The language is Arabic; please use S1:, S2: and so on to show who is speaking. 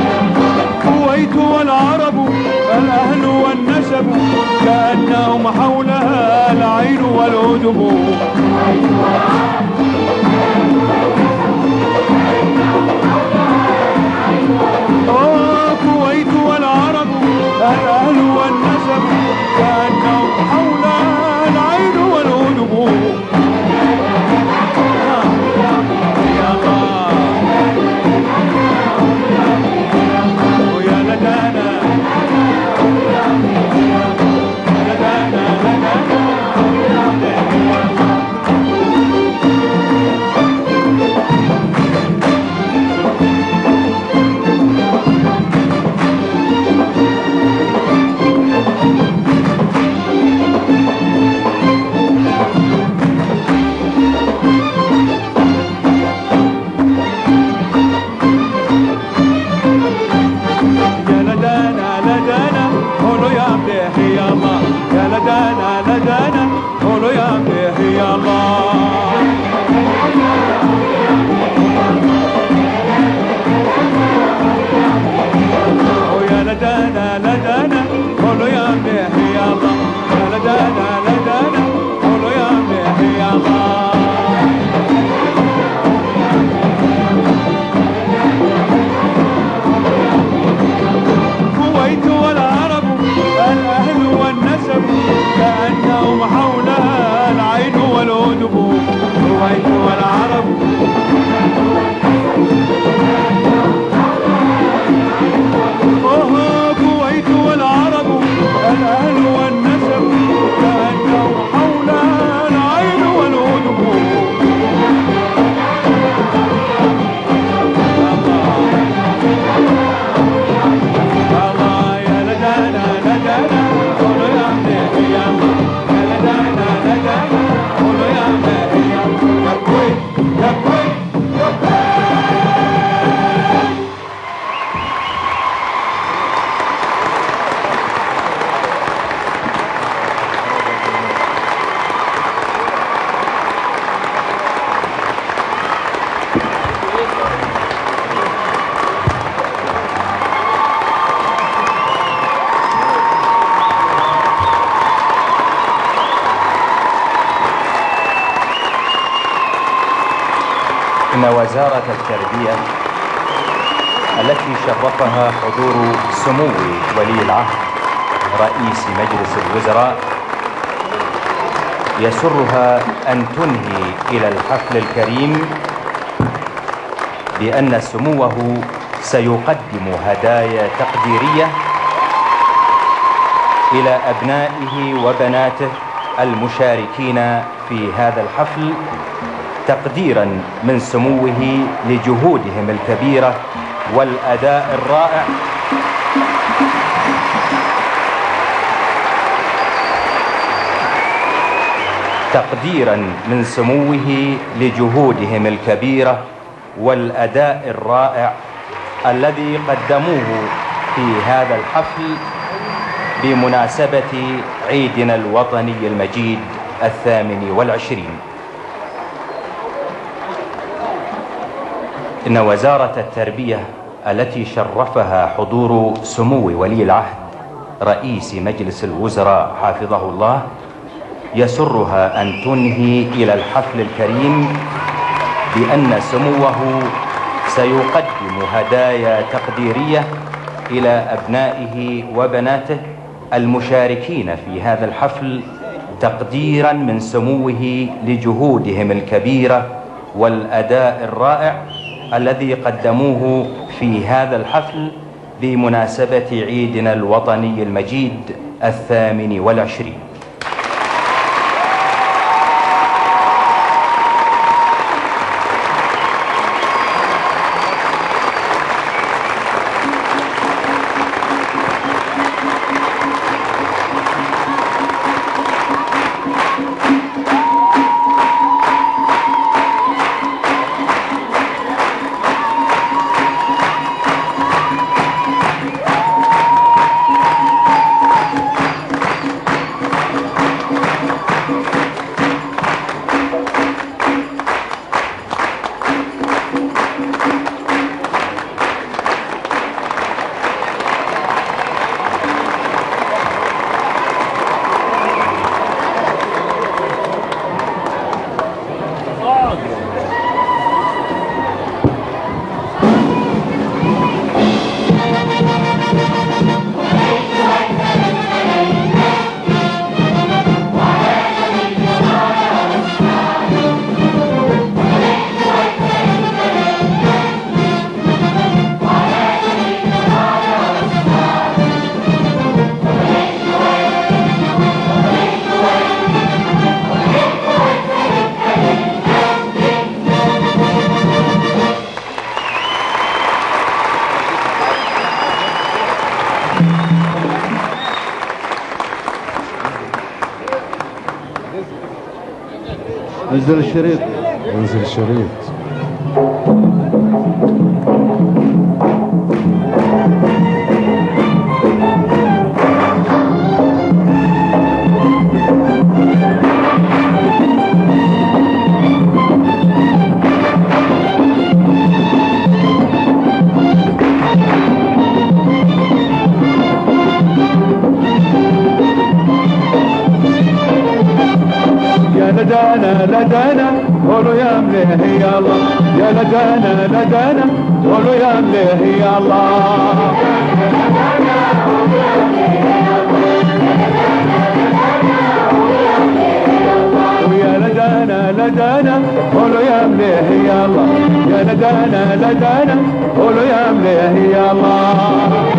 S1: الكويت والعرب الأهل والنسب كأنهم حولها العين والعجب. الكويت والعرب الأهل والنسب كأنهم حولها العين والعجب. كأنهم حولها العين والعجب. الكويت والعرب الكويت والعرب الأهل والنسب كأنهم حولها العين والعجب. الله يا لدانا لدانا قولوا يا عمي يا لدانا لدانا قولوا يا عمي يا كويت يا كويت يا كويت.
S2: إن وزارة التربية التي شرفها حضور سمو ولي العهد رئيس مجلس الوزراء يسرها أن تنهي إلى الحفل الكريم بأن سموه سيقدم هدايا تقديرية إلى أبنائه وبناته المشاركين في هذا الحفل تقديرا من سموه لجهودهم الكبيرة والأداء الرائع تقديرا من سموه لجهودهم الكبيرة والأداء الرائع الذي قدموه في هذا الحفل بمناسبة عيدنا الوطني المجيد 28. إن وزارة التربية التي شرفها حضور سمو ولي العهد رئيس مجلس الوزراء حفظه الله يسرها أن تنهي إلى الحفل الكريم بأن سموه سيقدم هدايا تقديرية إلى أبنائه وبناته المشاركين في هذا الحفل تقديرا من سموه لجهودهم الكبيرة والأداء الرائع الذي قدموه في هذا الحفل بمناسبة عيدنا الوطني المجيد 28.
S1: انزل الشريط.
S3: انزل الشريط.
S1: لدانا لدانا قولوا يا مليه يا الله، يا لدانا لدانا قولوا يا مليه يا الله. ويا لدانا لدانا قولوا يا مليه يا الله، يا لدانا لدانا قولوا يا مليه يا الله.